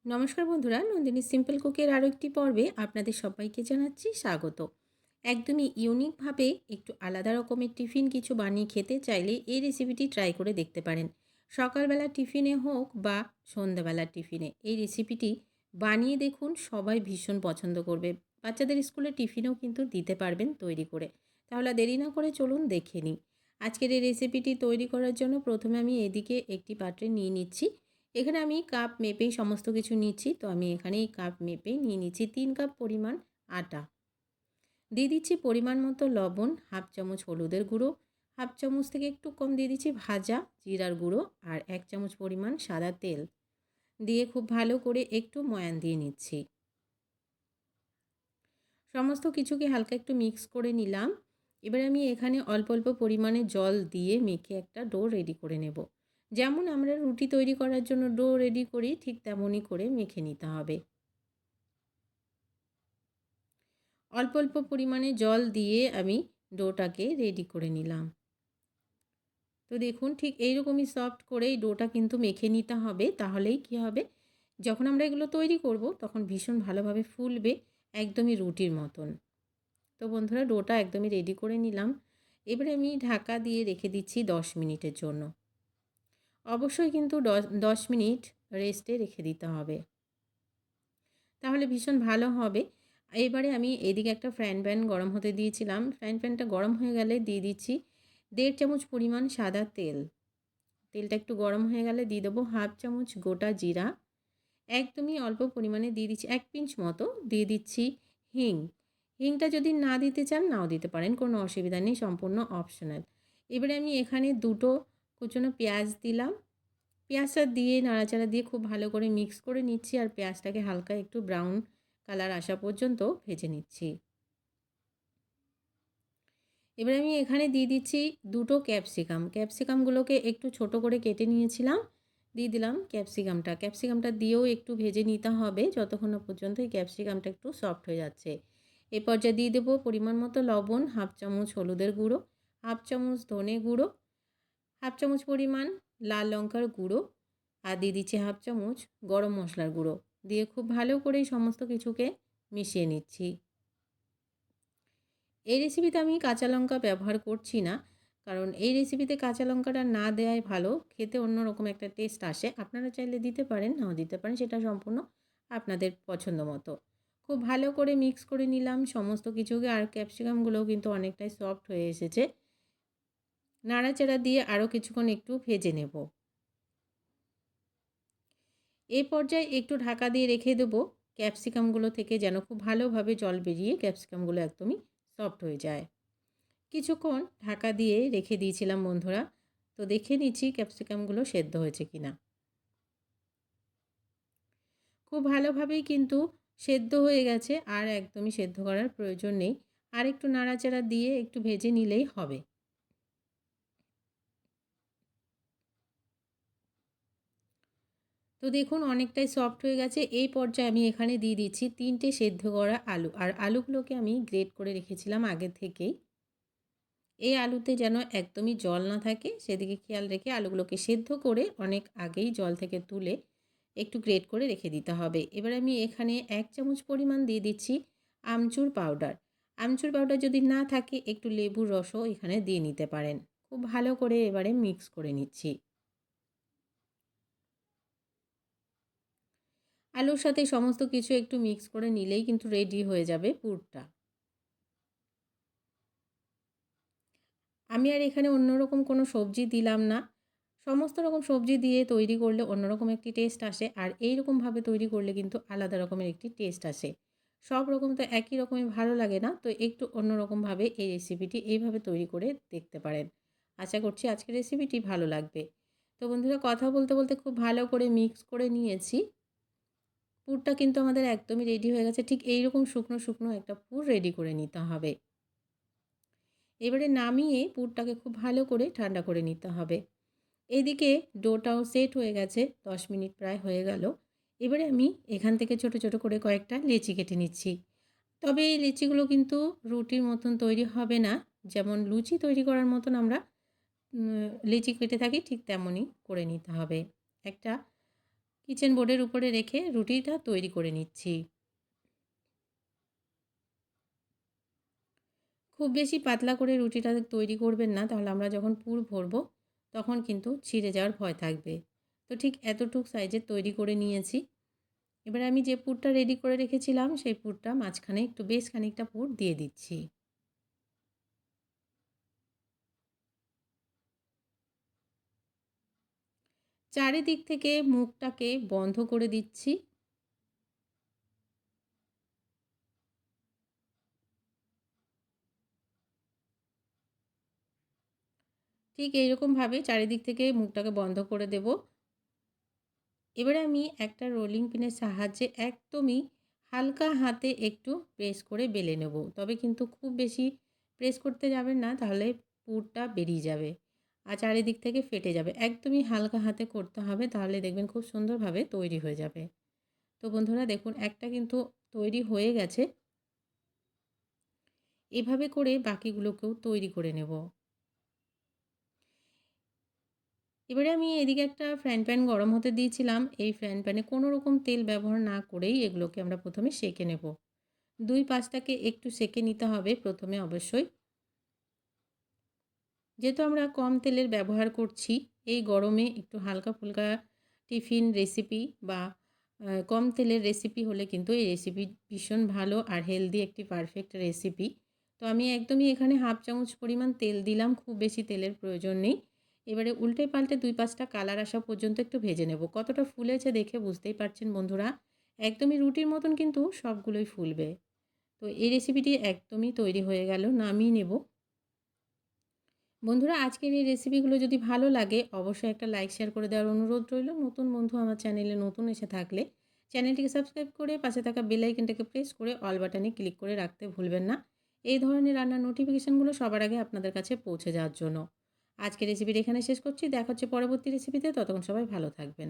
নমস্কার বন্ধুরা, নন্দিনী সিম্পল কুকের আরও একটি পর্বে আপনাদের সবাইকে জানাচ্ছি স্বাগত। একদমই ইউনিকভাবে একটু আলাদা রকমের টিফিন কিছু বানিয়ে খেতে চাইলে এই রেসিপিটি ট্রাই করে দেখতে পারেন। সকালবেলা টিফিনে হোক বা সন্ধ্যাবেলার টিফিনে এই রেসিপিটি বানিয়ে দেখুন, সবাই ভীষণ পছন্দ করবে। বাচ্চাদের স্কুলে টিফিনেও কিন্তু দিতে পারবেন তৈরি করে। তাহলে আর দেরি না করে চলুন দেখে নিই। আজকের এই রেসিপিটি তৈরি করার জন্য প্রথমে আমি এদিকে একটি পাত্রে নিয়ে নিচ্ছি। এখানে আমি কাপ মেপেই সমস্ত কিছু নিচ্ছি। তো আমি এখানে এই কাপ মেপেই নিয়ে নিচ্ছি ৩ কাপ পরিমাণ আটা। দিয়ে দিচ্ছি পরিমাণ মতো লবণ, হাফ চামচ হলুদের গুঁড়ো, হাফ চামচ থেকে একটু কম দিয়ে দিচ্ছি ভাজা জিরার গুঁড়ো, আর ১ চামচ পরিমাণ সাদা তেল দিয়ে খুব ভালো করে একটু ময়ান দিয়ে নিচ্ছি। সমস্ত কিছুকে হালকা একটু মিক্স করে নিলাম। এবার আমি এখানে অল্প অল্প পরিমাণে জল দিয়ে মেখে একটা ডো রেডি করে নেব। যেমন আমরা রুটি তৈরি করার জন্য ডো রেডি করি, ঠিক তেমনই করে মেখে নিতে হবে। অল্প অল্প পরিমাণে জল দিয়ে আমি ডোটাকে রেডি করে নিলাম। তো দেখুন, ঠিক এইরকমই সফট করে এই ডোটা কিন্তু মেখে নিতে হবে। তাহলেই কি হবে, যখন আমরা এগুলো তৈরি করব তখন ভীষণ ভালোভাবে ফুলবে, একদমই রুটির মতন। তো বন্ধুরা, ডোটা একদমই রেডি করে নিলাম। এবারে আমি ঢাকা দিয়ে রেখে দিচ্ছি ১০ মিনিটের জন্য। অবশ্যই কিন্তু ১০ মিনিট রেস্টে রেখে দিতে হবে, তাহলে ভীষণ ভালো হবে। এবারে আমি এদিকে একটা ফ্রাইং প্যান গরম হতে দিয়েছিলাম। ফ্রাইং প্যানটা গরম হয়ে গেলে দিয়ে দিচ্ছি ১.৫ চামচ পরিমাণ সাদা তেল। তেলটা একটু গরম হয়ে গেলে দিয়ে দেবো হাফ চামচ গোটা জিরা। একদমই অল্প পরিমাণে দিয়ে দিচ্ছি ১ পিঞ্চ মতো দিয়ে দিচ্ছি হিং। হিংটা যদি না দিতে চান নাও দিতে পারেন, কোনো অসুবিধা নেই, সম্পূর্ণ অপশনাল। এবারে আমি এখানে দুটো কুচনো পেঁয়াজ দিলাম। পেঁয়াজটা দিয়ে নাড়াচাড়া দিয়ে খুব ভালো করে মিক্স করে নিচ্ছি, আর পেঁয়াজটাকে হালকা একটু ব্রাউন কালার আসা পর্যন্ত ভেজে নিচ্ছি। এবার আমি এখানে দিয়ে দিচ্ছি দুটো ক্যাপসিকাম। ক্যাপসিকামগুলোকে একটু ছোট করে কেটে নিয়েছিলাম, দিয়ে দিলাম ক্যাপসিকামটা। ক্যাপসিকামটা দিয়েও একটু ভেজে নিতে হবে যতক্ষণ না পর্যন্ত এই ক্যাপসিকামটা একটু সফট হয়ে যাচ্ছে। এ পর্যায়ে দিয়ে দেবো পরিমাণ মতো লবণ, হাফ চামচ হলুদের গুঁড়ো, হাফ চামচ ধনে গুঁড়ো, হাফ চামচ পরিমাণ লাল লঙ্কার গুঁড়ো, আর দিয়ে দিচ্ছি হাফ চামচ গরম মশলার গুঁড়ো। দিয়ে খুব ভালো করে সমস্ত কিছুকে মিশিয়ে নিচ্ছি। এই রেসিপিতে আমি কাঁচা লঙ্কা ব্যবহার করছি না, কারণ এই রেসিপিতে কাঁচা লঙ্কাটা না দেওয়াই ভালো, খেতে অন্যরকম একটা টেস্ট আসে। আপনারা চাইলে দিতে পারেন, নাও দিতে পারেন, সেটা সম্পূর্ণ আপনাদের পছন্দ মতো। খুব ভালো করে মিক্স করে নিলাম সমস্ত কিছুকে, আর ক্যাপসিকামগুলোও কিন্তু অনেকটাই সফট হয়ে এসেছে। নাড়াচাড়া দিয়ে আরও কিছুক্ষণ একটু ভেজে নেব। এই পর্যায়ে একটু ঢাকা দিয়ে রেখে দেবো ক্যাপসিকামগুলো থেকে, যেন খুব ভালোভাবে জল বেরিয়ে ক্যাপসিকামগুলো একদমই সফট হয়ে যায়। কিছুক্ষণ ঢাকা দিয়ে রেখে দিয়েছিলাম বন্ধুরা। তো দেখে নিচ্ছি ক্যাপসিকামগুলো সেদ্ধ হয়েছে কিনা। খুব ভালোভাবেই কিন্তু সেদ্ধ হয়ে গেছে, আর একদমই সেদ্ধ করার প্রয়োজন নেই। আর একটু নাড়াচাড়া দিয়ে একটু ভেজে নিলেই হবে। তো দেখুন, অনেকটাই সফট হয়ে গেছে। এই পর্যায়ে আমি এখানে দিয়ে দিচ্ছি ৩টে সেদ্ধ করা আলু, আর আলুগুলোকে আমি গ্রেট করে রেখেছিলাম আগে থেকেই। এই আলুতে যেন একদমই জল না থাকে সেদিকে খেয়াল রেখে আলুগুলোকে সেদ্ধ করে অনেক আগেই জল থেকে তুলে একটু গ্রেট করে রেখে দিতে হবে। এবার আমি এখানে ১ চামচ পরিমাণ দিয়ে দিচ্ছি আমচুর পাউডার। আমচুর পাউডার যদি না থাকে একটু লেবুর রসও এখানে দিয়ে নিতে পারেন। খুব ভালো করে এবারে মিক্স করে নিচ্ছি। আলুর সাথে সমস্ত কিছু একটু মিক্স করে নিলেই কিন্তু রেডি হয়ে যাবে পুরটা। আমি আর এখানে অন্যরকম কোনো সবজি দিলাম না। সমস্ত রকম সবজি দিয়ে তৈরি করলে অন্যরকম একটি টেস্ট আসে, আর এইরকমভাবে তৈরি করলে কিন্তু আলাদা রকমের একটি টেস্ট আসে। সব রকম তো একই রকমই ভালো লাগে না, তো একটু অন্যরকমভাবে এই রেসিপিটি এইভাবে তৈরি করে দেখতে পারেন। আশা করছি আজকের রেসিপিটি ভালো লাগবে। তো বন্ধুরা, কথা বলতে বলতে খুব ভালো করে মিক্স করে নিয়েছি। পুরটা কিন্তু আমাদের একদমই রেডি হয়ে গেছে। ঠিক এইরকম শুকনো শুকনো একটা পুর রেডি করে নিতে হবে। এবারে নামিয়ে পুরটাকে খুব ভালো করে ঠান্ডা করে নিতে হবে। এদিকে ডোটাও সেট হয়ে গেছে, ১০ মিনিট প্রায় হয়ে গেল। এবারে আমি এখান থেকে ছোট ছোট করে কয়েকটা লেচি কেটে নিচ্ছি। তবে এই লেচিগুলো কিন্তু রুটির মতন তৈরি হবে না, যেমন লুচি তৈরি করার মতন আমরা লেচি কেটে থাকি ঠিক তেমনই করে নিতে হবে। একটা কিচেন বোর্ডের উপরে রেখে রুটিটা তৈরি করে নিচ্ছি। খুব বেশি পাতলা করে রুটিটা তৈরি করবেন না, তাহলে আমরা যখন পুর ভরবো তখন কিন্তু ছিঁড়ে যাওয়ার ভয় থাকবে। তো ঠিক এতটুক সাইজের তৈরি করে নিয়েছি। এবার আমি যে পুরটা রেডি করে রেখেছিলাম সেই পুরটা মাঝখানে একটু বেশ খানিকটা পুর দিয়ে দিচ্ছি। চারিদিক থেকে মুখটাকে বন্ধ করে দিচ্ছি। ঠিক এইরকমভাবে চারিদিক থেকে মুখটাকে বন্ধ করে দেব। এবারে আমি একটা রোলিং পিনের সাহায্যে একদমই হালকা হাতে একটু প্রেস করে বেলে নেব। তবে কিন্তু খুব বেশি প্রেস করতে যাবেন না, তাহলে পুরটা বেরিয়ে যাবে আর চারিদিক থেকে ফেটে যাবে। একদমই হালকা হাতে করতে হবে, তাহলে দেখবেন খুব সুন্দরভাবে তৈরি হয়ে যাবে। তো বন্ধুরা দেখুন, একটা কিন্তু তৈরি হয়ে গেছে। এভাবে করে বাকিগুলোকেও তৈরি করে নেব। এবারে আমি এদিকে একটা ফ্রাইং প্যান গরম হতে দিয়েছিলাম। এই ফ্রাইং প্যানে কোনো রকম তেল ব্যবহার না করেই এগুলোকে আমরা প্রথমে সেঁকে নেব। ২ পাশটাকে একটু সেঁকে নিতে হবে প্রথমে অবশ্যই। যেহেতু আমরা কম তেলের ব্যবহার করছি, এই গরমে একটু হালকা-ফুলকা টিফিন রেসিপি বা কম তেলের রেসিপি হলে কিন্তু এই রেসিপি ভীষণ ভালো আর হেলদি একটি পারফেক্ট রেসিপি। তো আমি একদমই এখানে 1/2 চামচ পরিমাণ তেল দিলাম, খুব বেশি তেলের প্রয়োজন নেই। এবারে উল্টে পাল্টে ২ পাশটা কালার আসা পর্যন্ত একটু ভেজে নেব। কতটা ফুলেছে দেখে বুঝতেই পারছেন বন্ধুরা। একদমই রুটির মতন কিন্তু সবগুলোই ফুলবে। তো এই রেসিপিটি একদমই তৈরি হয়ে গেল, নামিয়ে নেব। বন্ধুরা আজকের এই রেসিপিগুলো যদি ভালো লাগে অবশ্যই একটা লাইক শেয়ার করে দেওয়ার অনুরোধ রইল। নতুন বন্ধু আমার চ্যানেলে নতুন এসে থাকলে চ্যানেলটিকে সাবস্ক্রাইব করে পাশে থাকা বেল আইকনটাকে প্রেস করে অল বাটনে ক্লিক করে রাখতে ভুলবেন না, এই ধরনের রান্নার নোটিফিকেশানগুলো সবার আগে আপনাদের কাছে পৌঁছে যাওয়ার জন্য। আজকের রেসিপিটা এখানে শেষ করছি। দেখা হচ্ছে পরবর্তী রেসিপিতে। ততক্ষণ সবাই ভালো থাকবেন।